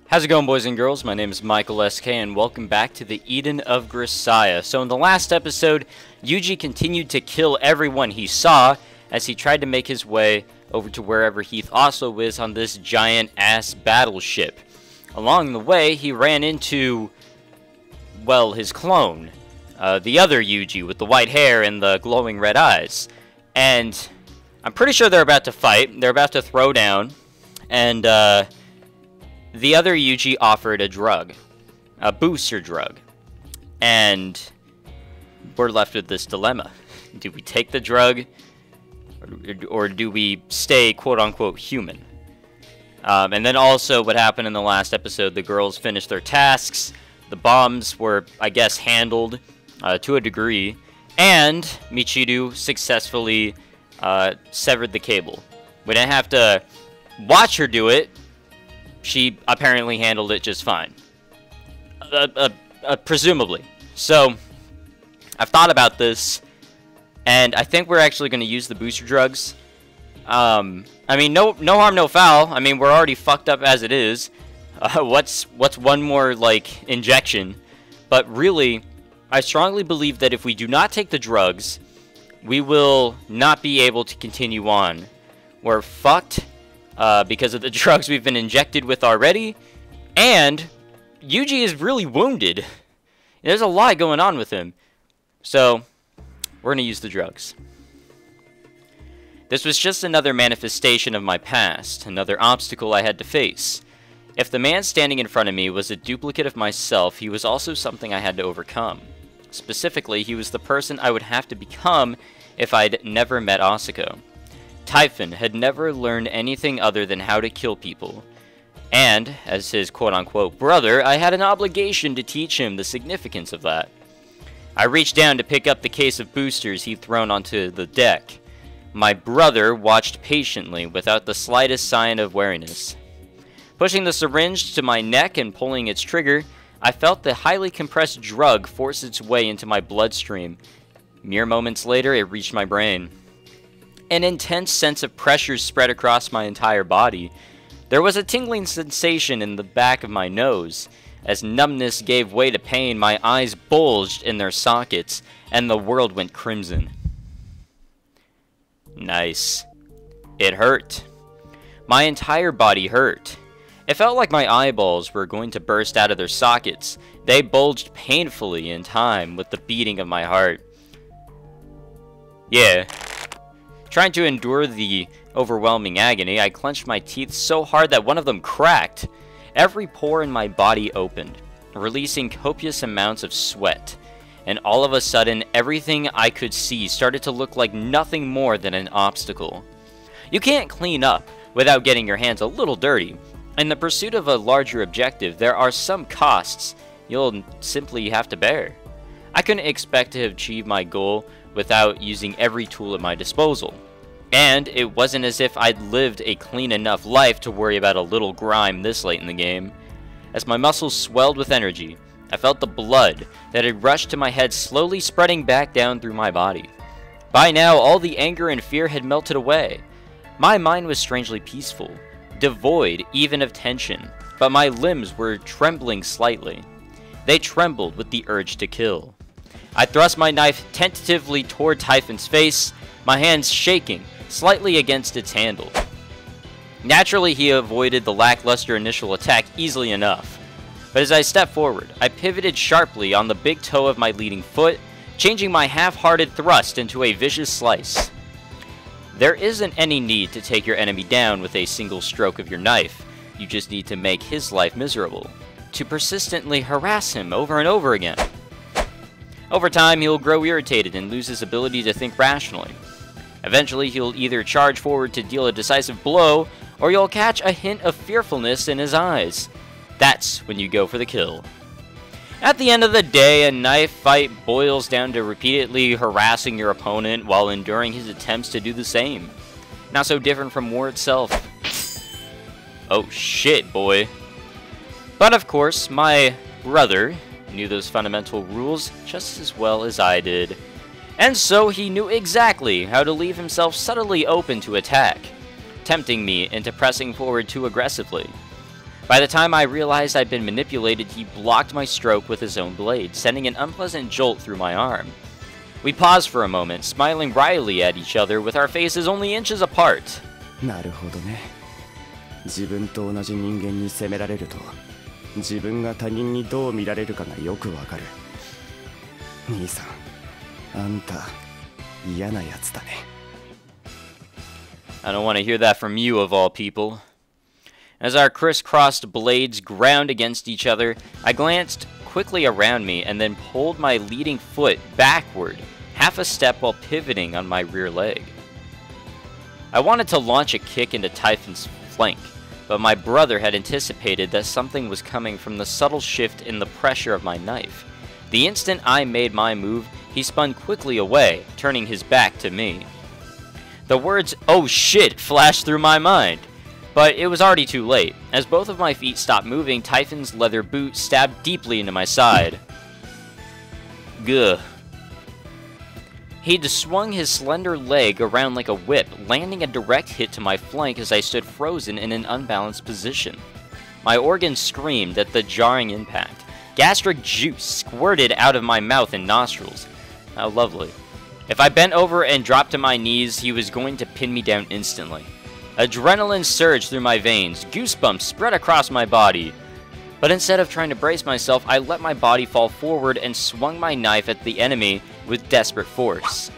How's it going, boys and girls? My name is Michael SK, and welcome back to the Eden of Grisaia. So in the last episode, Yuuji continued to kill everyone he saw as he tried to make his way over to wherever Heath also is on this giant-ass battleship. Along the way, he ran into, well, his clone. The other Yuuji with the white hair and the glowing red eyes. And I'm pretty sure they're about to fight. They're about to throw down. And, the other Yuuji offered a drug. A booster drug. And we're left with this dilemma. Do we take the drug? Or do we stay quote-unquote human? And then also what happened in the last episode, the girls finished their tasks. The bombs were, I guess, handled to a degree. And Meikyuu successfully severed the cable. We didn't have to watch her do it. She apparently handled it just fine. Presumably. So, I've thought about this, and I think we're actually going to use the booster drugs. I mean, no harm, no foul. I mean, we're already fucked up as it is. What's one more, like, injection? But really, I strongly believe that if we do not take the drugs, we will not be able to continue on. We're fucked. Because of the drugs we've been injected with already, and Yuuji is really wounded. There's a lot going on with him. So, we're going to use the drugs. This was just another manifestation of my past, another obstacle I had to face. If the man standing in front of me was a duplicate of myself, he was also something I had to overcome. Specifically, he was the person I would have to become if I'd never met Asako. Typhon had never learned anything other than how to kill people. And, as his quote-unquote brother, I had an obligation to teach him the significance of that. I reached down to pick up the case of boosters he'd thrown onto the deck. My brother watched patiently, without the slightest sign of wariness. Pushing the syringe to my neck and pulling its trigger, I felt the highly compressed drug force its way into my bloodstream. Mere moments later, it reached my brain. An intense sense of pressure spread across my entire body. There was a tingling sensation in the back of my nose. As numbness gave way to pain, my eyes bulged in their sockets, and the world went crimson. Nice. It hurt. My entire body hurt. It felt like my eyeballs were going to burst out of their sockets. They bulged painfully in time with the beating of my heart. Yeah. Trying to endure the overwhelming agony, I clenched my teeth so hard that one of them cracked. Every pore in my body opened, releasing copious amounts of sweat. And all of a sudden, everything I could see started to look like nothing more than an obstacle. You can't clean up without getting your hands a little dirty. In the pursuit of a larger objective, there are some costs you'll simply have to bear. I couldn't expect to achieve my goal without using every tool at my disposal. And it wasn't as if I'd lived a clean enough life to worry about a little grime this late in the game. As my muscles swelled with energy, I felt the blood that had rushed to my head slowly spreading back down through my body. By now, all the anger and fear had melted away. My mind was strangely peaceful, devoid even of tension, but my limbs were trembling slightly. They trembled with the urge to kill. I thrust my knife tentatively toward Typhon's face, my hands shaking slightly against its handle. Naturally, he avoided the lackluster initial attack easily enough. But as I stepped forward, I pivoted sharply on the big toe of my leading foot, changing my half-hearted thrust into a vicious slice. There isn't any need to take your enemy down with a single stroke of your knife. You just need to make his life miserable, to persistently harass him over and over again. Over time, he'll grow irritated and lose his ability to think rationally. Eventually, he'll either charge forward to deal a decisive blow, or you'll catch a hint of fearfulness in his eyes. That's when you go for the kill. At the end of the day, a knife fight boils down to repeatedly harassing your opponent while enduring his attempts to do the same. Not so different from war itself. Oh shit, boy. But of course, my brother knew those fundamental rules just as well as I did. And so he knew exactly how to leave himself subtly open to attack, tempting me into pressing forward too aggressively. By the time I realized I'd been manipulated, he blocked my stroke with his own blade, sending an unpleasant jolt through my arm. We paused for a moment, smiling wryly at each other with our faces only inches apart. なるほどね。自分と同じ人間に責められると、自分が他人にどう見られるかがよくわかる。兄さん、あんた嫌なやつだね。I don't want to hear that from you of all people. As our crisscrossed blades ground against each other, I glanced quickly around me and then pulled my leading foot backward, half a step while pivoting on my rear leg. I wanted to launch a kick into Typhon's flank, but my brother had anticipated that something was coming from the subtle shift in the pressure of my knife. The instant I made my move, he spun quickly away, turning his back to me. The words, "Oh shit," flashed through my mind. But it was already too late. As both of my feet stopped moving, Typhon's leather boot stabbed deeply into my side. Gah. He'd swung his slender leg around like a whip, landing a direct hit to my flank as I stood frozen in an unbalanced position. My organs screamed at the jarring impact. Gastric juice squirted out of my mouth and nostrils. How lovely. If I bent over and dropped to my knees, he was going to pin me down instantly. Adrenaline surged through my veins, goosebumps spread across my body. But instead of trying to brace myself, I let my body fall forward and swung my knife at the enemy with desperate force.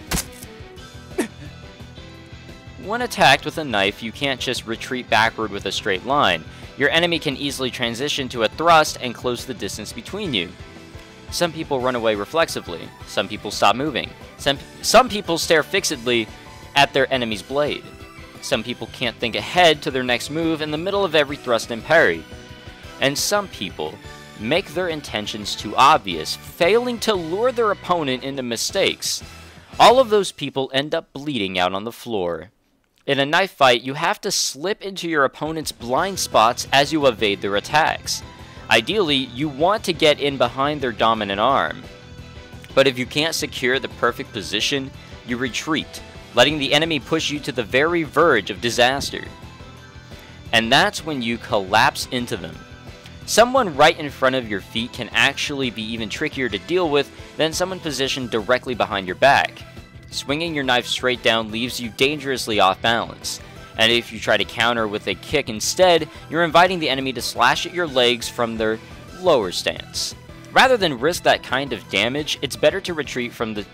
When attacked with a knife, you can't just retreat backward with a straight line. Your enemy can easily transition to a thrust and close the distance between you. Some people run away reflexively. Some people stop moving. Some people stare fixedly at their enemy's blade. Some people can't think ahead to their next move in the middle of every thrust and parry. And some people make their intentions too obvious, failing to lure their opponent into mistakes. All of those people end up bleeding out on the floor. In a knife fight, you have to slip into your opponent's blind spots as you evade their attacks. Ideally, you want to get in behind their dominant arm. But if you can't secure the perfect position, you retreat, letting the enemy push you to the very verge of disaster. And that's when you collapse into them. Someone right in front of your feet can actually be even trickier to deal with than someone positioned directly behind your back. Swinging your knife straight down leaves you dangerously off balance. And if you try to counter with a kick instead, you're inviting the enemy to slash at your legs from their lower stance. Rather than risk that kind of damage, it's better to retreat from the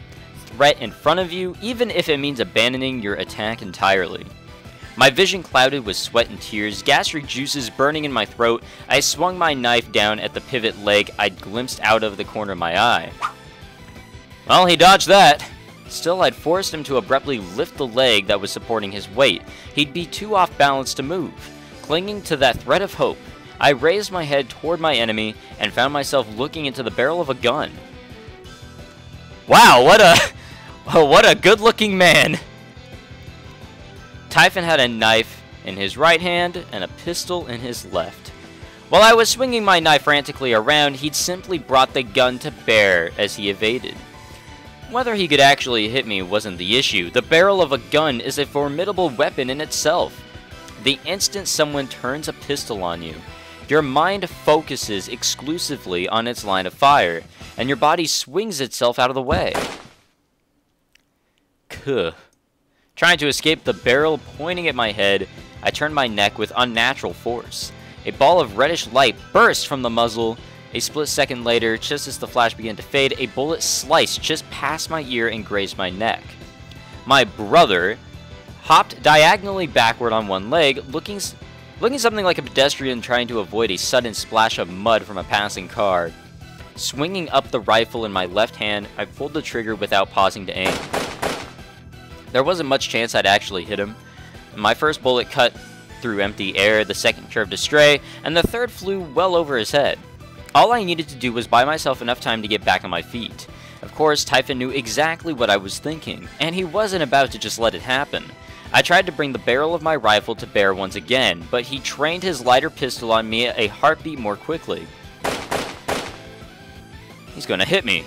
threat in front of you, even if it means abandoning your attack entirely. My vision clouded with sweat and tears, gastric juices burning in my throat, I swung my knife down at the pivot leg I'd glimpsed out of the corner of my eye. Well, he dodged that. Still, I'd forced him to abruptly lift the leg that was supporting his weight. He'd be too off balance to move. Clinging to that thread of hope, I raised my head toward my enemy and found myself looking into the barrel of a gun. Wow, what a good-looking man! Typhon had a knife in his right hand and a pistol in his left. While I was swinging my knife frantically around, he'd simply brought the gun to bear as he evaded. Whether he could actually hit me wasn't the issue. The barrel of a gun is a formidable weapon in itself. The instant someone turns a pistol on you, your mind focuses exclusively on its line of fire, and your body swings itself out of the way. Trying to escape the barrel pointing at my head, I turned my neck with unnatural force. A ball of reddish light burst from the muzzle. A split second later, just as the flash began to fade, a bullet sliced just past my ear and grazed my neck. My brother hopped diagonally backward on one leg, looking something like a pedestrian trying to avoid a sudden splash of mud from a passing car. Swinging up the rifle in my left hand, I pulled the trigger without pausing to aim. There wasn't much chance I'd actually hit him. My first bullet cut through empty air, the second curved astray, and the third flew well over his head. All I needed to do was buy myself enough time to get back on my feet. Of course, Typhon knew exactly what I was thinking, and he wasn't about to just let it happen. I tried to bring the barrel of my rifle to bear once again, but he trained his lighter pistol on me a heartbeat more quickly. He's gonna hit me.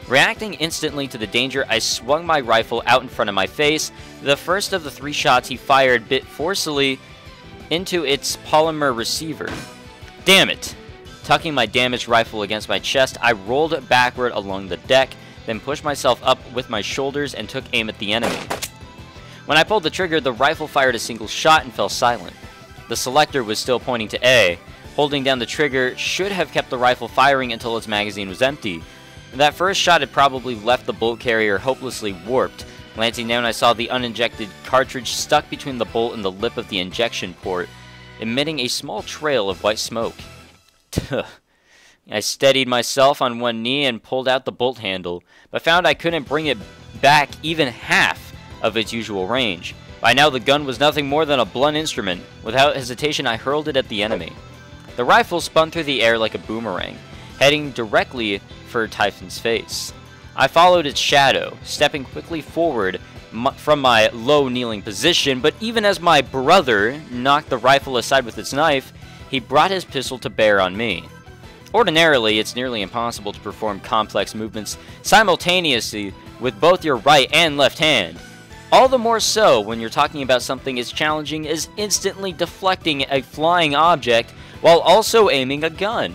Reacting instantly to the danger, I swung my rifle out in front of my face. The first of the 3 shots he fired bit forcefully into its polymer receiver. Damn it! Tucking my damaged rifle against my chest, I rolled backward along the deck, then pushed myself up with my shoulders and took aim at the enemy. When I pulled the trigger, the rifle fired a single shot and fell silent. The selector was still pointing to A. Holding down the trigger should have kept the rifle firing until its magazine was empty. That first shot had probably left the bolt carrier hopelessly warped. Glancing down, I saw the uninjected cartridge stuck between the bolt and the lip of the injection port, emitting a small trail of white smoke. I steadied myself on one knee and pulled out the bolt handle, but found I couldn't bring it back even half of its usual range. By now the gun was nothing more than a blunt instrument. Without hesitation, I hurled it at the enemy. The rifle spun through the air like a boomerang, heading directly for Typhon's face. I followed its shadow, stepping quickly forward from my low kneeling position, but even as my brother knocked the rifle aside with its knife, he brought his pistol to bear on me. Ordinarily, it's nearly impossible to perform complex movements simultaneously with both your right and left hand. All the more so when you're talking about something as challenging as instantly deflecting a flying object while also aiming a gun.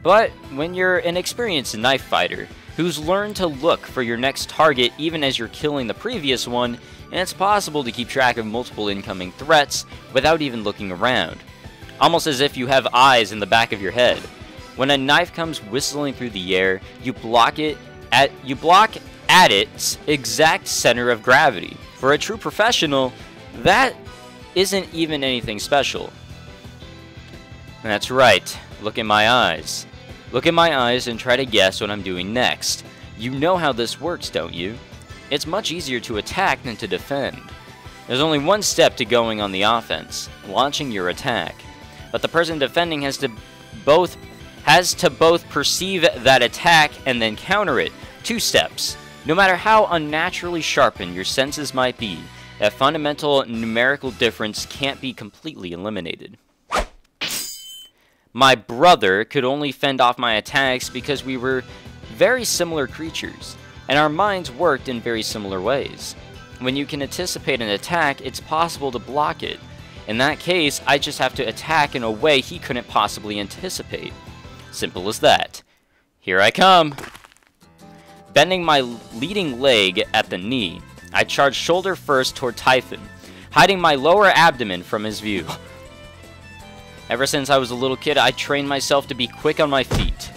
But when you're an experienced knife fighter who's learned to look for your next target even as you're killing the previous one, and it's possible to keep track of multiple incoming threats without even looking around. Almost as if you have eyes in the back of your head. When a knife comes whistling through the air, you block at its exact center of gravity. For a true professional, that isn't even anything special. That's right. Look in my eyes. Look in my eyes and try to guess what I'm doing next. You know how this works, don't you? It's much easier to attack than to defend. There's only one step to going on the offense, launching your attack. But the person defending has to both perceive that attack and then counter it. 2 steps. No matter how unnaturally sharpened your senses might be, that fundamental numerical difference can't be completely eliminated. My brother could only fend off my attacks because we were very similar creatures, and our minds worked in very similar ways. When you can anticipate an attack, it's possible to block it. In that case, I just have to attack in a way he couldn't possibly anticipate. Simple as that. Here I come. Bending my leading leg at the knee, I charged shoulder first toward Typhon, hiding my lower abdomen from his view. Ever since I was a little kid, I trained myself to be quick on my feet.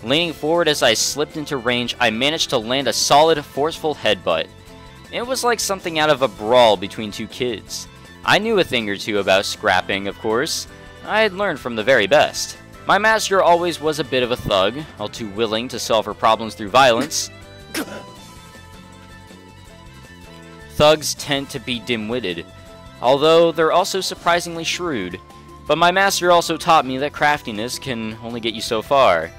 Leaning forward as I slipped into range, I managed to land a solid, forceful headbutt. It was like something out of a brawl between 2 kids. I knew a thing or two about scrapping, of course. I had learned from the very best. My master always was a bit of a thug, all too willing to solve her problems through violence. Thugs tend to be dim-witted, although they're also surprisingly shrewd. But my master also taught me that craftiness can only get you so far.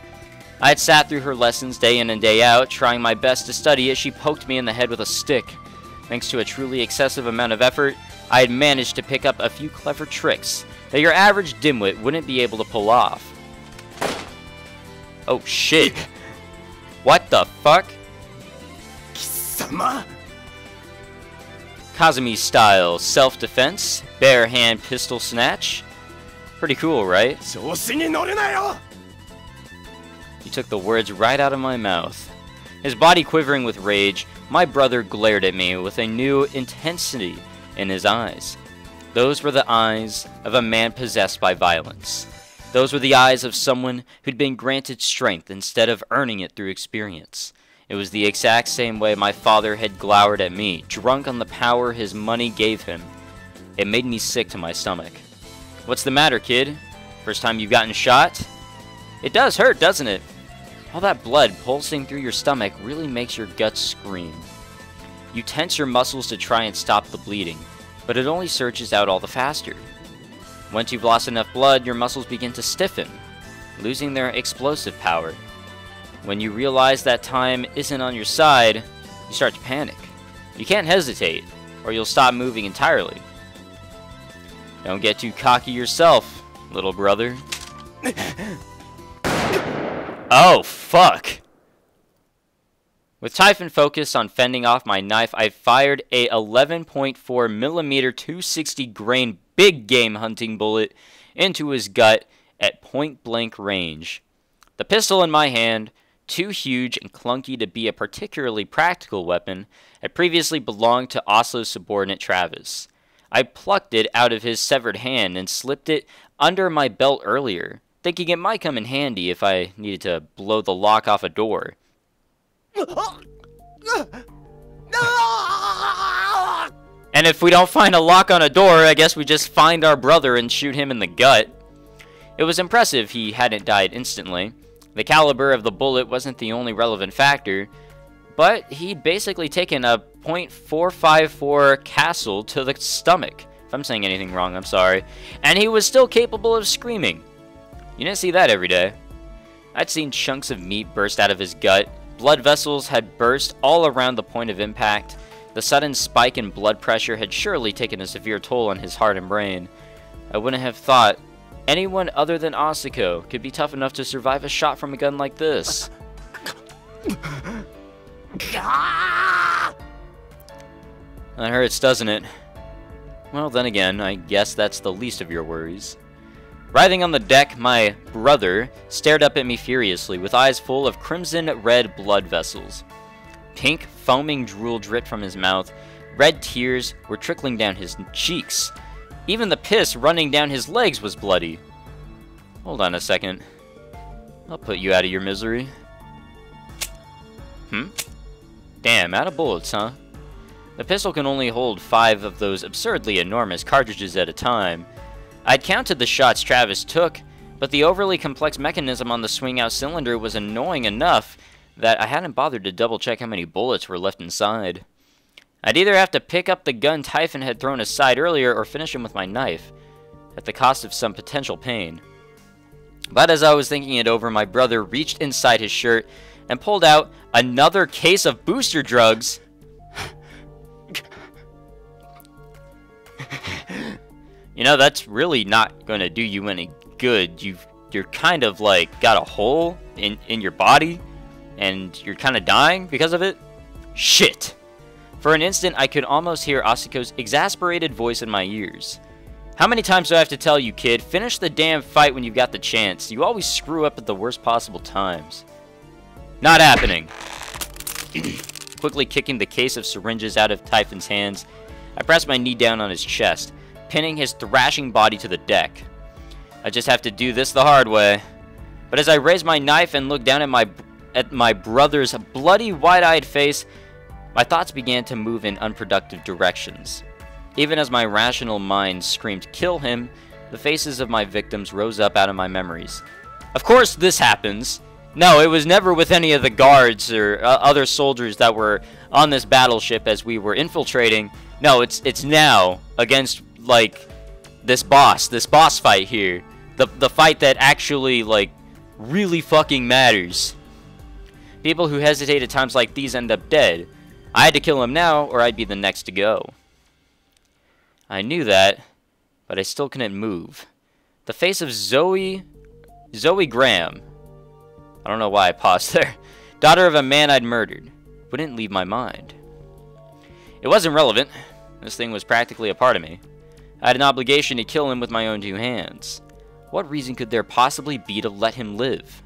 I had sat through her lessons day in and day out, trying my best to study as she poked me in the head with a stick. Thanks to a truly excessive amount of effort, I had managed to pick up a few clever tricks that your average dimwit wouldn't be able to pull off. Oh shit. What the fuck? Kisama? Kazumi style self-defense, bare hand pistol snatch. Pretty cool, right? He took the words right out of my mouth. His body quivering with rage, my brother glared at me with a new intensity in his eyes. Those were the eyes of a man possessed by violence. Those were the eyes of someone who'd been granted strength instead of earning it through experience. It was the exact same way my father had glowered at me, drunk on the power his money gave him. It made me sick to my stomach. What's the matter, kid? First time you've gotten shot? It does hurt, doesn't it? All that blood pulsing through your stomach really makes your guts scream. You tense your muscles to try and stop the bleeding, but it only surges out all the faster. Once you've lost enough blood, your muscles begin to stiffen, losing their explosive power. When you realize that time isn't on your side, you start to panic. You can't hesitate, or you'll stop moving entirely. Don't get too cocky yourself, little brother. Oh, fuck! With Typhon focused on fending off my knife, I fired a 11.4mm 260 grain big game hunting bullet into his gut at point-blank range. The pistol in my hand, too huge and clunky to be a particularly practical weapon, had previously belonged to Oslo's subordinate Travis. I plucked it out of his severed hand and slipped it under my belt earlier, thinking it might come in handy if I needed to blow the lock off a door. And if we don't find a lock on a door, I guess we just find our brother and shoot him in the gut. It was impressive he hadn't died instantly. The caliber of the bullet wasn't the only relevant factor, but he'd basically taken a .454 castle to the stomach. If I'm saying anything wrong, I'm sorry. And he was still capable of screaming. You didn't see that every day. I'd seen chunks of meat burst out of his gut. Blood vessels had burst all around the point of impact. The sudden spike in blood pressure had surely taken a severe toll on his heart and brain. I wouldn't have thought anyone other than Asako could be tough enough to survive a shot from a gun like this. That hurts, doesn't it? Well, then again, I guess that's the least of your worries. Writhing on the deck, my brother stared up at me furiously, with eyes full of crimson-red blood vessels. Pink, foaming drool dripped from his mouth. Red tears were trickling down his cheeks. Even the piss running down his legs was bloody. Hold on a second. I'll put you out of your misery. Damn, out of bullets, huh? The pistol can only hold 5 of those absurdly enormous cartridges at a time. I'd counted the shots Travis took, but the overly complex mechanism on the swing-out cylinder was annoying enough that I hadn't bothered to double-check how many bullets were left inside. I'd either have to pick up the gun Typhon had thrown aside earlier or finish him with my knife, at the cost of some potential pain. But as I was thinking it over, my brother reached inside his shirt and pulled out another case of booster drugs. You know, that's really not going to do you any good. You're kind of like got a hole in your body, and you're kind of dying because of it. Shit! For an instant, I could almost hear Asako's exasperated voice in my ears. How many times do I have to tell you, kid? Finish the damn fight when you've got the chance. You always screw up at the worst possible times. Not happening. Quickly kicking the case of syringes out of Typhon's hands, I pressed my knee down on his chest, pinning his thrashing body to the deck. I just have to do this the hard way. But as I raised my knife and looked down at my brother's bloody, wide-eyed face, my thoughts began to move in unproductive directions. Even as my rational mind screamed, "Kill him," the faces of my victims rose up out of my memories. Of course this happens. No, it was never with any of the guards or other soldiers that were on this battleship as we were infiltrating. No, it's now against, like, this boss fight here. The fight that actually, like, really fucking matters. People who hesitate at times like these end up dead. I had to kill him now, or I'd be the next to go. I knew that, but I still couldn't move. The face of Zoe Graham, I don't know why I paused there, daughter of a man I'd murdered, wouldn't leave my mind. It wasn't relevant. This thing was practically a part of me. I had an obligation to kill him with my own 2 hands. What reason could there possibly be to let him live?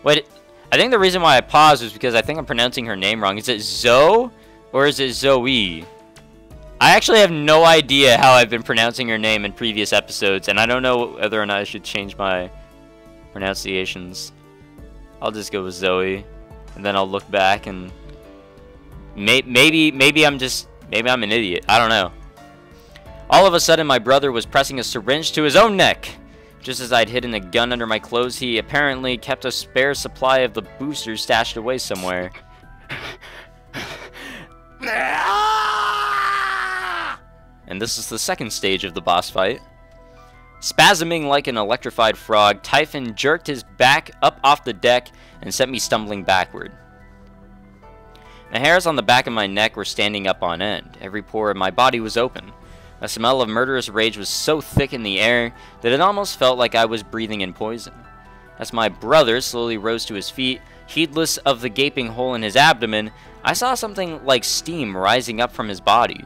Wait, I think the reason why I paused was because I think I'm pronouncing her name wrong. Is it Zoe or is it Zoe? I actually have no idea how I've been pronouncing her name in previous episodes, and I don't know whether or not I should change my pronunciations. I'll just go with Zoe, and then I'll look back and maybe I'm an idiot. I don't know. All of a sudden, my brother was pressing a syringe to his own neck. Just as I'd hidden a gun under my clothes, he apparently kept a spare supply of the boosters stashed away somewhere. And this is the second stage of the boss fight. Spasming like an electrified frog, Typhon jerked his back up off the deck and sent me stumbling backward. The hairs on the back of my neck were standing up on end. Every pore of my body was open. A smell of murderous rage was so thick in the air that it almost felt like I was breathing in poison. As my brother slowly rose to his feet, Heedless of the gaping hole in his abdomen, I saw something like steam rising up from his body.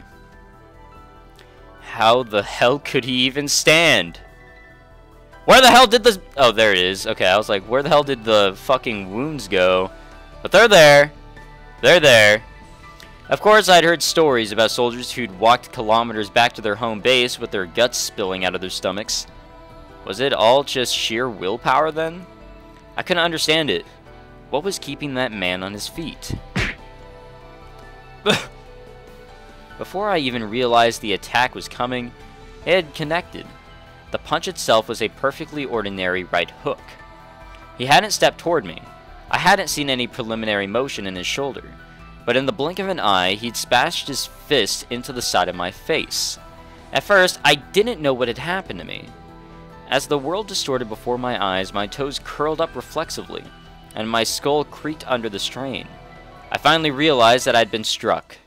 How the hell could he even stand? Where the hell did the... Oh, there it is. Okay, I was like, where the hell did the fucking wounds go? But they're there. They're there. Of course, I'd heard stories about soldiers who'd walked kilometers back to their home base with their guts spilling out of their stomachs. Was it all just sheer willpower then? I couldn't understand it. What was keeping that man on his feet? Before I even realized the attack was coming, it had connected. The punch itself was a perfectly ordinary right hook. He hadn't stepped toward me. I hadn't seen any preliminary motion in his shoulder, but in the blink of an eye, he'd smashed his fist into the side of my face. At first, I didn't know what had happened to me. As the world distorted before my eyes, my toes curled up reflexively, and my skull creaked under the strain. I finally realized that I'd been struck.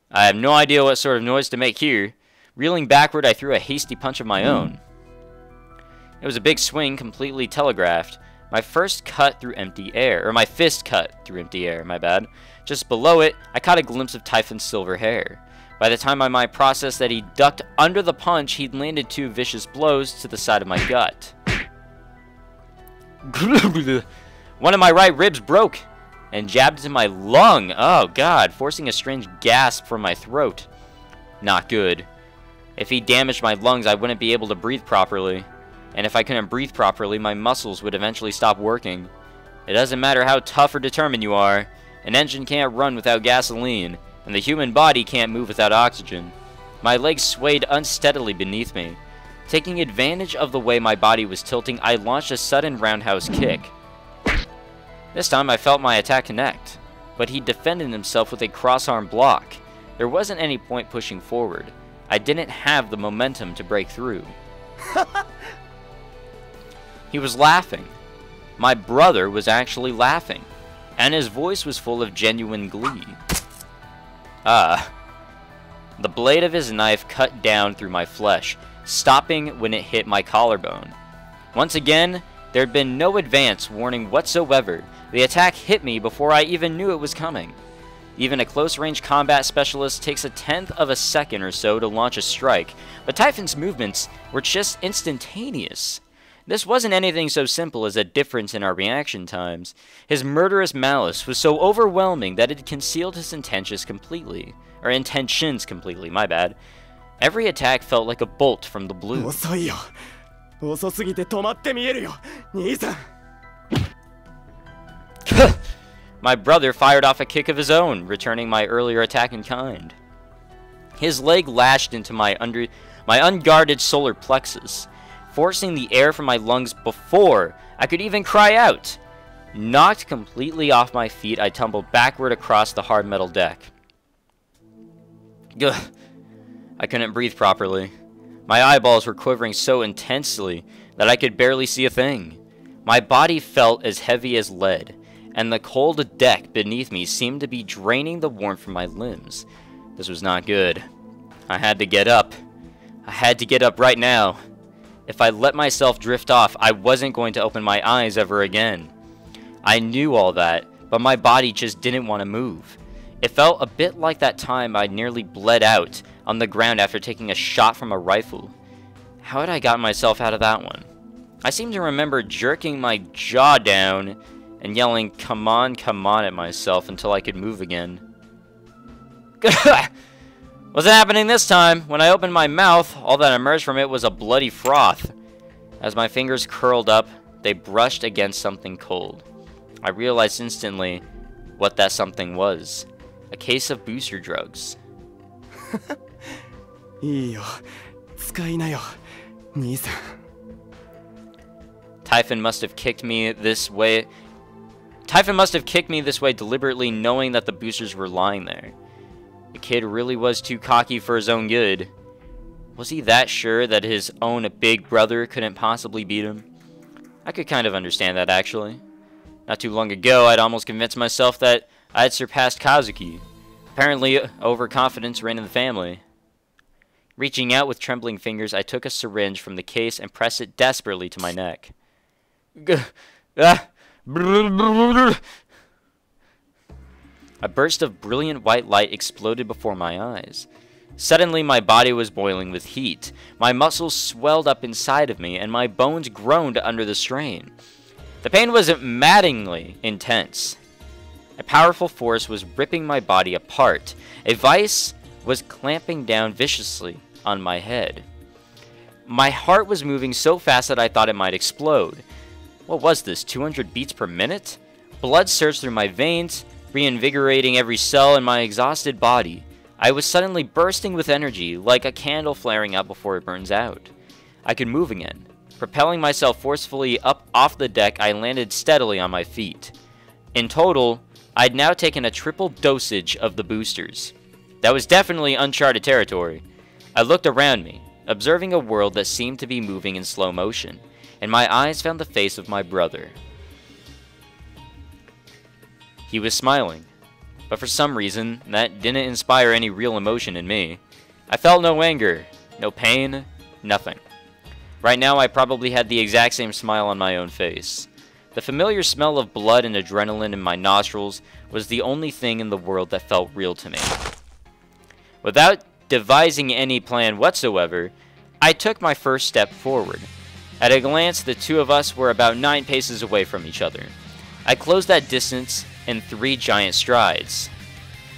I have no idea what sort of noise to make here. Reeling backward, I threw a hasty punch of my own. It was a big swing, completely telegraphed. My fist cut through empty air, my bad. Just below it, I caught a glimpse of Typhon's silver hair. By the time my mind processed that he ducked under the punch, he'd landed 2 vicious blows to the side of my gut. One of my right ribs broke and jabbed into my lung. Oh god, forcing a strange gasp from my throat. Not good. If he damaged my lungs, I wouldn't be able to breathe properly. And if I couldn't breathe properly, my muscles would eventually stop working. It doesn't matter how tough or determined you are. An engine can't run without gasoline, and the human body can't move without oxygen. My legs swayed unsteadily beneath me. Taking advantage of the way my body was tilting, I launched a sudden roundhouse kick. This time I felt my attack connect, but he defended himself with a cross-arm block. There wasn't any point pushing forward. I didn't have the momentum to break through. He was laughing. My brother was actually laughing, and his voice was full of genuine glee. The blade of his knife cut down through my flesh, stopping when it hit my collarbone. Once again, there had been no advance warning whatsoever. The attack hit me before I even knew it was coming. Even a close-range combat specialist takes 1/10 of a second or so to launch a strike, but Typhon's movements were just instantaneous. This wasn't anything so simple as a difference in our reaction times. His murderous malice was so overwhelming that it concealed his intentions completely. My bad. Every attack felt like a bolt from the blue. My brother fired off a kick of his own, returning my earlier attack in kind. His leg lashed into my unguarded solar plexus, forcing the air from my lungs before I could even cry out. Knocked completely off my feet, I tumbled backward across the hard metal deck. Gugh. I couldn't breathe properly. My eyeballs were quivering so intensely that I could barely see a thing. My body felt as heavy as lead, and the cold deck beneath me seemed to be draining the warmth from my limbs. This was not good. I had to get up. I had to get up right now. If I let myself drift off, I wasn't going to open my eyes ever again. I knew all that, but my body just didn't want to move. It felt a bit like that time I nearly bled out on the ground after taking a shot from a rifle. How had I gotten myself out of that one? I seem to remember jerking my jaw down and yelling, come on, at myself until I could move again. Wasn't happening this time. When I opened my mouth, all that emerged from it was a bloody froth. As my fingers curled up, they brushed against something cold. I realized instantly what that something was. A case of booster drugs. Typhon must have kicked me this way. Deliberately, knowing that the boosters were lying there. The kid really was too cocky for his own good. Was he that sure that his own big brother couldn't possibly beat him? I could kind of understand that, actually. Not too long ago, I'd almost convinced myself that I had surpassed Kazuki. Apparently, overconfidence ran in the family. Reaching out with trembling fingers, I took a syringe from the case and pressed it desperately to my neck. A burst of brilliant white light exploded before my eyes. Suddenly, my body was boiling with heat. My muscles swelled up inside of me, and my bones groaned under the strain. The pain was maddeningly intense. A powerful force was ripping my body apart. A vice was clamping down viciously on my head. My heart was moving so fast that I thought it might explode. What was this, 200 beats per minute? Blood surged through my veins, reinvigorating every cell in my exhausted body. I was suddenly bursting with energy, like a candle flaring up before it burns out. I could move again. Propelling myself forcefully up off the deck, I landed steadily on my feet. In total, I'd now taken a triple dosage of the boosters. That was definitely uncharted territory. I looked around me, observing a world that seemed to be moving in slow motion, and my eyes found the face of my brother. He was smiling, but for some reason, that didn't inspire any real emotion in me. I felt no anger, no pain, nothing. Right now, I probably had the exact same smile on my own face. The familiar smell of blood and adrenaline in my nostrils was the only thing in the world that felt real to me. Without devising any plan whatsoever, I took my first step forward. At a glance, the two of us were about 9 paces away from each other. I closed that distance in 3 giant strides.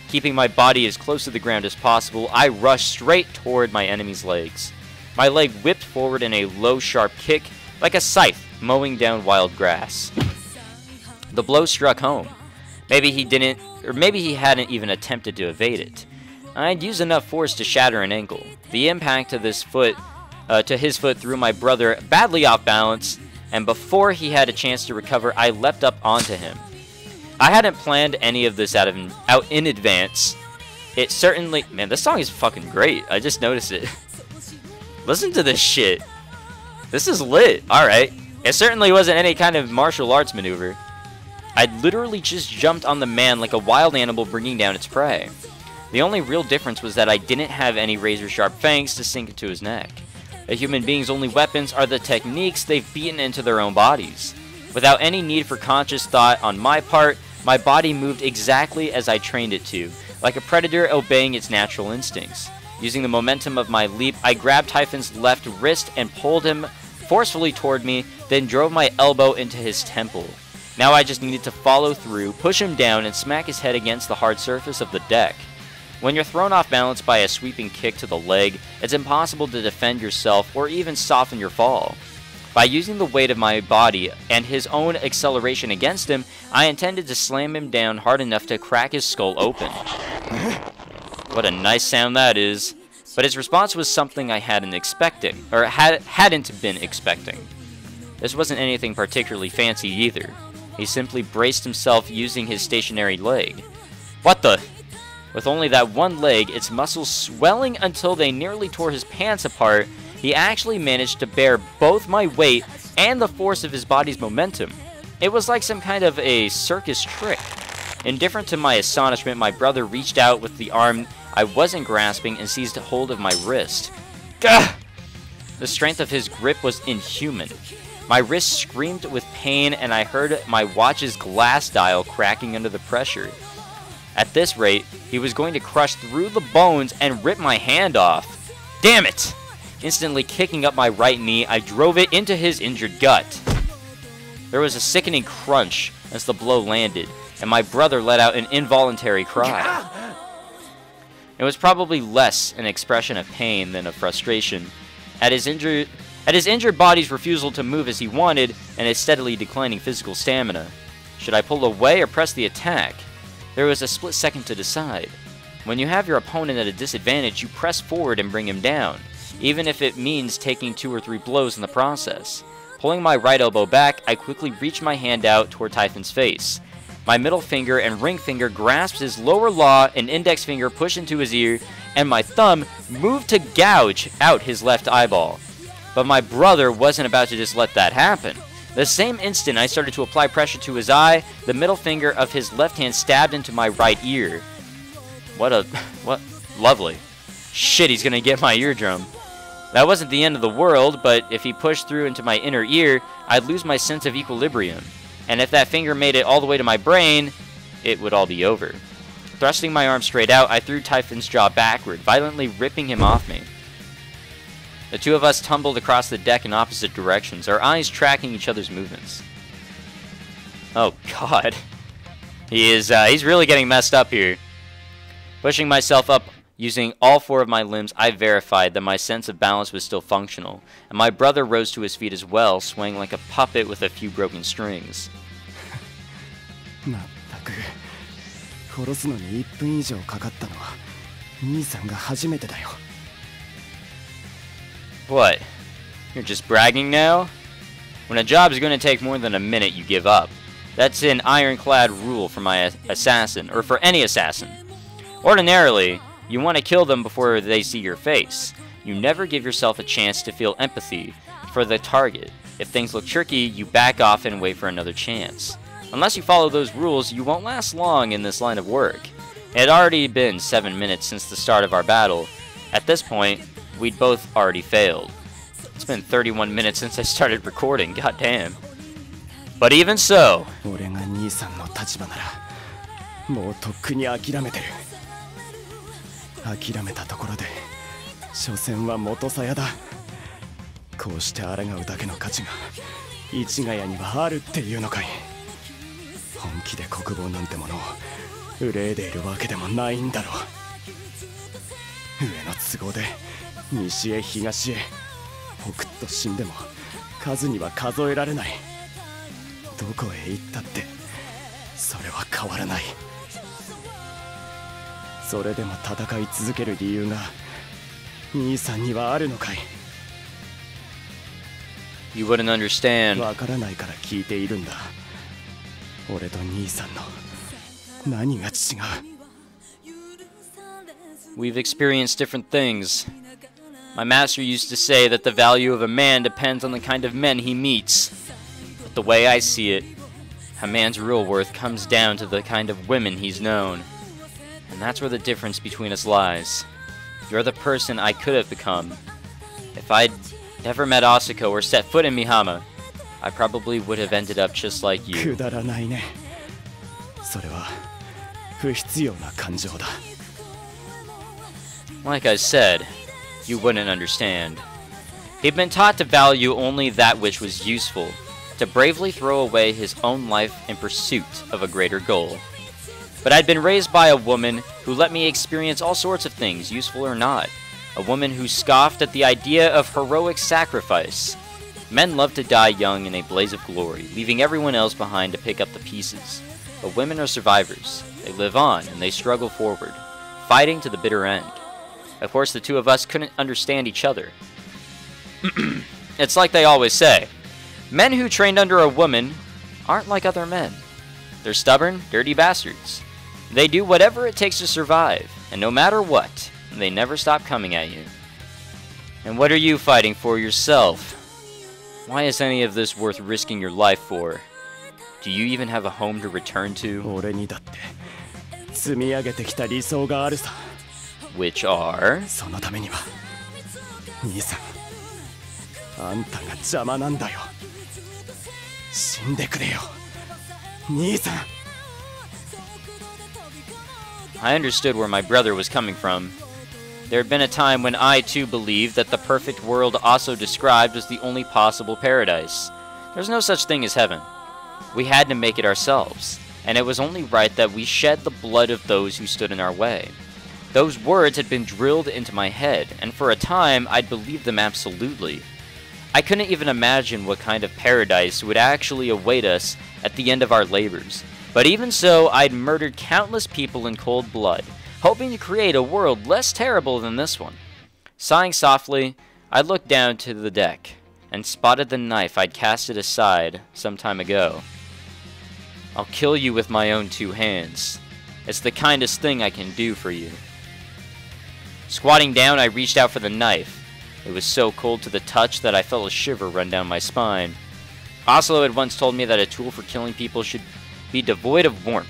Keeping my body as close to the ground as possible, I rushed straight toward my enemy's legs. My leg whipped forward in a low, sharp kick, like a scythe mowing down wild grass. The blow struck home. Maybe he hadn't even attempted to evade it. I'd used enough force to shatter an ankle. The impact of his foot threw my brother badly off balance, and before he had a chance to recover, I leapt up onto him. I hadn't planned any of this out in advance. It certainly... Man, this song is fucking great. I just noticed it. Listen to this shit. This is lit. Alright. It certainly wasn't any kind of martial arts maneuver. I'd literally just jumped on the man like a wild animal bringing down its prey. The only real difference was that I didn't have any razor-sharp fangs to sink into his neck. A human being's only weapons are the techniques they've beaten into their own bodies. Without any need for conscious thought on my part, my body moved exactly as I trained it to, like a predator obeying its natural instincts. Using the momentum of my leap, I grabbed Typhon's left wrist and pulled him forcefully toward me, then drove my elbow into his temple. Now I just needed to follow through, push him down, and smack his head against the hard surface of the deck. When you're thrown off balance by a sweeping kick to the leg, it's impossible to defend yourself or even soften your fall. By using the weight of my body and his own acceleration against him, I intended to slam him down hard enough to crack his skull open. What a nice sound that is. But his response was something I hadn't been expecting. This wasn't anything particularly fancy either. He simply braced himself using his stationary leg. What the? With only that one leg, its muscles swelling until they nearly tore his pants apart, he actually managed to bear both my weight and the force of his body's momentum. It was like some kind of a circus trick. Indifferent to my astonishment, my brother reached out with the arm I wasn't grasping and seized hold of my wrist. Gah! The strength of his grip was inhuman. My wrist screamed with pain, and I heard my watch's glass dial cracking under the pressure. At this rate, he was going to crush through the bones and rip my hand off. Damn it! Instantly kicking up my right knee, I drove it into his injured gut. There was a sickening crunch as the blow landed, and my brother let out an involuntary cry. It was probably less an expression of pain than of frustration. At his injured body's refusal to move as he wanted, and his steadily declining physical stamina. Should I pull away or press the attack? There was a split second to decide. When you have your opponent at a disadvantage, you press forward and bring him down, even if it means taking 2 or 3 blows in the process. Pulling my right elbow back, I quickly reached my hand out toward Typhon's face. My middle finger and ring finger grasped his lower jaw, and index finger pushed into his ear, and my thumb moved to gouge out his left eyeball. But my brother wasn't about to just let that happen. The same instant I started to apply pressure to his eye, the middle finger of his left hand stabbed into my right ear. What lovely. Shit, he's gonna get my eardrum. That wasn't the end of the world, but if he pushed through into my inner ear, I'd lose my sense of equilibrium. and if that finger made it all the way to my brain, it would all be over. Thrusting my arm straight out, I threw Typhon's jaw backward, violently ripping him off me. The two of us tumbled across the deck in opposite directions, our eyes tracking each other's movements. Oh god. He's really getting messed up here. Pushing myself up using all 4 of my limbs, I verified that my sense of balance was still functional, and my brother rose to his feet as well, swaying like a puppet with a few broken strings. まったく殺すのに1分以上かかったのは兄さんが初めてだよ。 What? You're just bragging now? When a job is going to take more than a minute, you give up. That's an ironclad rule for my assassin, or for any assassin. Ordinarily, you want to kill them before they see your face. You never give yourself a chance to feel empathy for the target. If things look tricky, you back off and wait for another chance. Unless you follow those rules, you won't last long in this line of work. It had already been 7 minutes since the start of our battle. At this point, we'd both already failed. It's been 31 minutes since I started recording, goddamn. But even so... 俺が兄さんの立場ならもうとっくに諦めてる。諦めたところで所詮は元さやだ。こうして抗うだけの価値が市ヶ谷にはあるっていうのかい。本気で国防なんてものを憂いでいるわけでもないんだろう。上の都合で西へ東へほくっと死んでも数には数えられない。どこへ行ったってそれは変わらない。それでも戦い続ける理由が兄さんにはあるのかい。 You wouldn't understand. わからないから聞いているんだ。俺と兄さんの何が違う。 We've experienced different things. My master used to say that the value of a man depends on the kind of men he meets. But the way I see it, a man's real worth comes down to the kind of women he's known. And that's where the difference between us lies. You're the person I could have become. If I'd never met Asuko or set foot in Mihama, I probably would have ended up just like you. くだらないね。それは不必要な感情だ。 Like I said, you wouldn't understand. He'd been taught to value only that which was useful, to bravely throw away his own life in pursuit of a greater goal. But I'd been raised by a woman who let me experience all sorts of things, useful or not. A woman who scoffed at the idea of heroic sacrifice. Men love to die young in a blaze of glory, leaving everyone else behind to pick up the pieces. But women are survivors. They live on, and they struggle forward, fighting to the bitter end. Of course, the two of us couldn't understand each other. It's like they always say, men who trained under a woman aren't like other men. They're stubborn, dirty bastards. They do whatever it takes to survive, and no matter what, they never stop coming at you. And what are you fighting for yourself? Why is any of this worth risking your life for? Do you even have a home to return to? 俺にだって積み上げてきた理想があるさ。 Which are? そのためには兄さん、あんたが邪魔なんだよ。死んでくれよ、兄さん。 I understood where my brother was coming from. There had been a time when I too believed that the perfect world also described was the only possible paradise. There's no such thing as heaven. We had to make it ourselves, and it was only right that we shed the blood of those who stood in our way. Those words had been drilled into my head, and for a time I'd believed them absolutely. I couldn't even imagine what kind of paradise would actually await us at the end of our labors. But even so, I'd murdered countless people in cold blood, hoping to create a world less terrible than this one. Sighing softly, I looked down to the deck, and spotted the knife I'd casted aside some time ago. I'll kill you with my own 2 hands. It's the kindest thing I can do for you. Squatting down, I reached out for the knife. It was so cold to the touch that I felt a shiver run down my spine. Oslo had once told me that a tool for killing people should be devoid of warmth.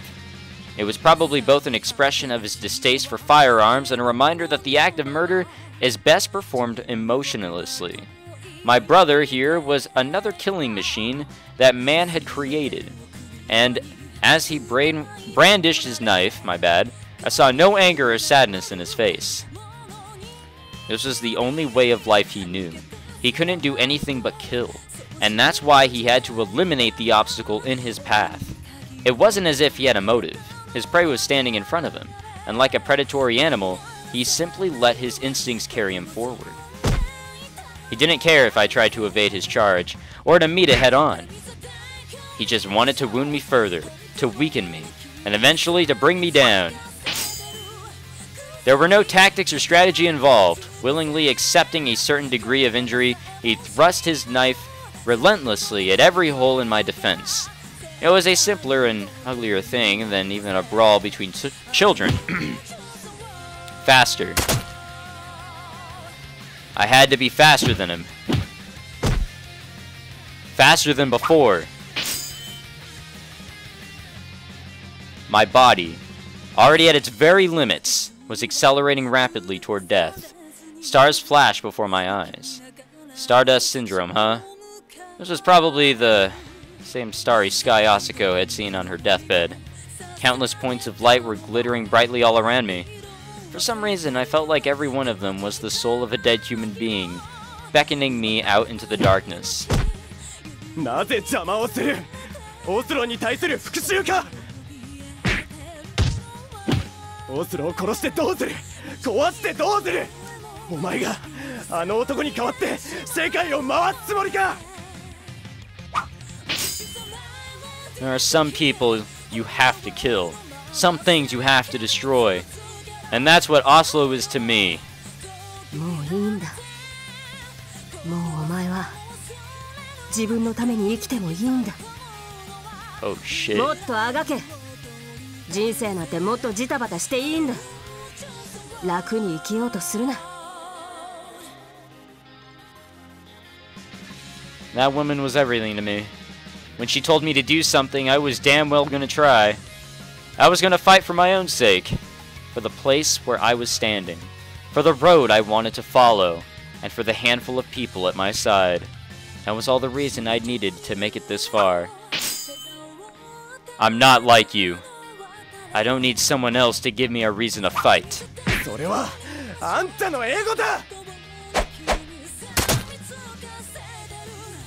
It was probably both an expression of his distaste for firearms and a reminder that the act of murder is best performed emotionlessly. My brother here was another killing machine that man had created, and as he brandished his knife, I saw no anger or sadness in his face. This was the only way of life he knew. He couldn't do anything but kill, and that's why he had to eliminate the obstacle in his path. It wasn't as if he had a motive. His prey was standing in front of him, and like a predatory animal, he simply let his instincts carry him forward. He didn't care if I tried to evade his charge, or to meet it head-on. He just wanted to wound me further, to weaken me, and eventually to bring me down. There were no tactics or strategy involved. Willingly accepting a certain degree of injury, he thrust his knife relentlessly at every hole in my defense. It was a simpler and uglier thing than even a brawl between children. Faster. I had to be faster than him. Faster than before. My body, already at its very limits, was accelerating rapidly toward death. Stars flashed before my eyes. Stardust syndrome, huh? This was probably the same starry sky Asako had seen on her deathbed. Countless points of light were glittering brightly all around me. For some reason, I felt like every one of them was the soul of a dead human being, beckoning me out into the darkness. There are some people you have to kill, some things you have to destroy, and that's what Oslo is to me. Oh shit. That woman was everything to me. When she told me to do something, I was damn well gonna try. I was gonna fight for my own sake, for the place where I was standing, for the road I wanted to follow, and for the handful of people at my side. That was all the reason I'd needed to make it this far. I'm not like you. I don't need someone else to give me a reason to fight.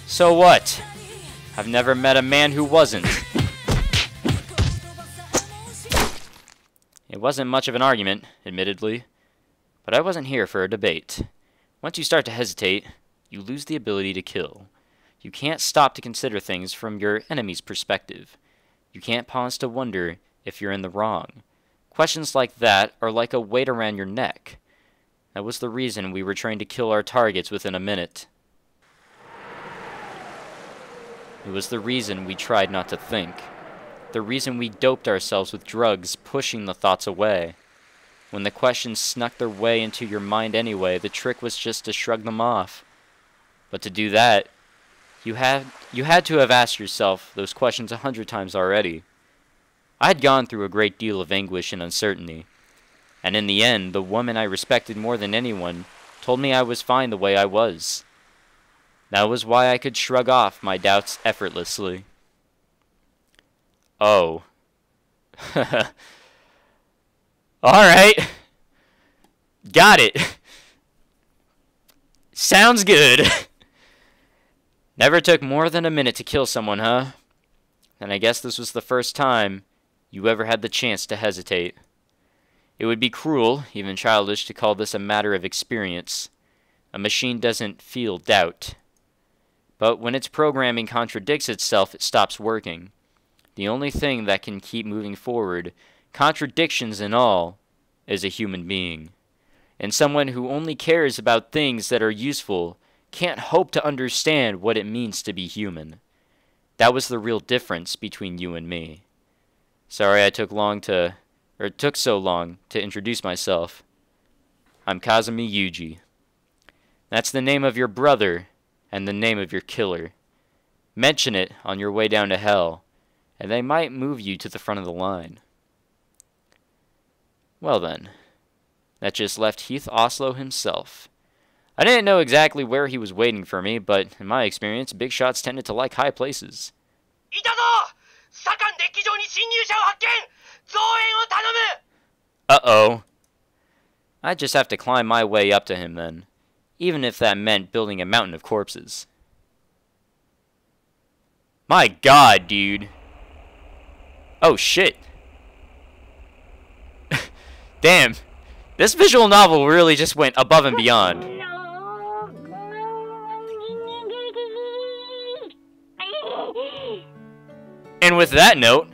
So what? I've never met a man who wasn't. It wasn't much of an argument, admittedly, but I wasn't here for a debate. Once you start to hesitate, you lose the ability to kill. You can't stop to consider things from your enemy's perspective. You can't pause to wonder if you're in the wrong. Questions like that are like a weight around your neck. That was the reason we were trained to kill our targets within a minute. It was the reason we tried not to think. The reason we doped ourselves with drugs, pushing the thoughts away. When the questions snuck their way into your mind anyway, the trick was just to shrug them off. But to do that, you had to have asked yourself those questions 100 times already. I had gone through a great deal of anguish and uncertainty. And in the end, the woman I respected more than anyone told me I was fine the way I was. That was why I could shrug off my doubts effortlessly. Oh. Alright. Got it. Sounds good. Never took more than a minute to kill someone, huh? And I guess this was the first time you ever had the chance to hesitate. It would be cruel, even childish, to call this a matter of experience. A machine doesn't feel doubt. But when its programming contradicts itself, it stops working. The only thing that can keep moving forward, contradictions and all, is a human being. And someone who only cares about things that are useful can't hope to understand what it means to be human. That was the real difference between you and me. Sorry it took so long to introduce myself. I'm Kazumi Yuuji. That's the name of your brother and the name of your killer. Mention it on your way down to hell, and they might move you to the front of the line. Well then, that just left Heath Oslo himself. I didn't know exactly where he was waiting for me, but in my experience, big shots tended to like high places. いたぞ Uh-oh. I just have to climb my way up to him then. Even if that meant building a mountain of corpses. My god, dude. Oh, shit. Damn. This visual novel really just went above and beyond. And with that note,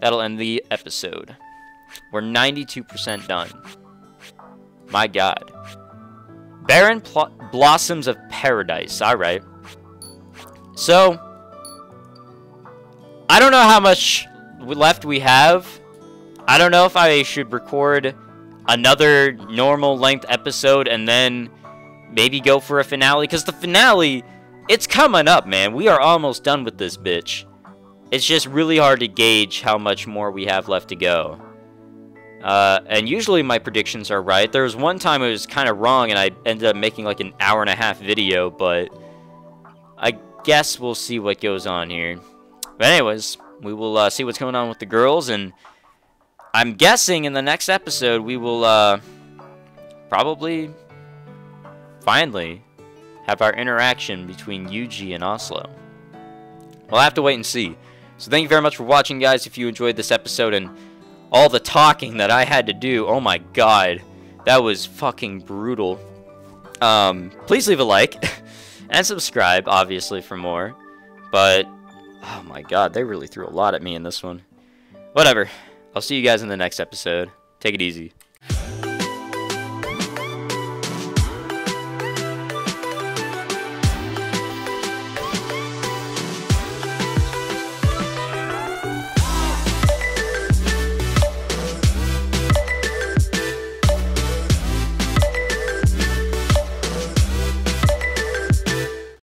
that'll end the episode. We're 92% done. My god. Barren Blossoms of Paradise. Alright. So, I don't know how much left we have. I don't know if I should record another normal length episode and then maybe go for a finale. Because the finale, it's coming up, man. We are almost done with this bitch. It's just really hard to gauge how much more we have left to go. And usually my predictions are right. There was one time it was kind of wrong and I ended up making like an hour-and-a-half video, but I guess we'll see what goes on here. But anyways, we will see what's going on with the girls, and I'm guessing in the next episode we will probably finally have our interaction between Yuuji and Oslo. We'll have to wait and see. So thank you very much for watching, guys. If you enjoyed this episode and all the talking that I had to do, oh my god, that was fucking brutal. Please leave a like and subscribe, obviously, for more. But oh my god, they really threw a lot at me in this one. Whatever. I'll see you guys in the next episode. Take it easy.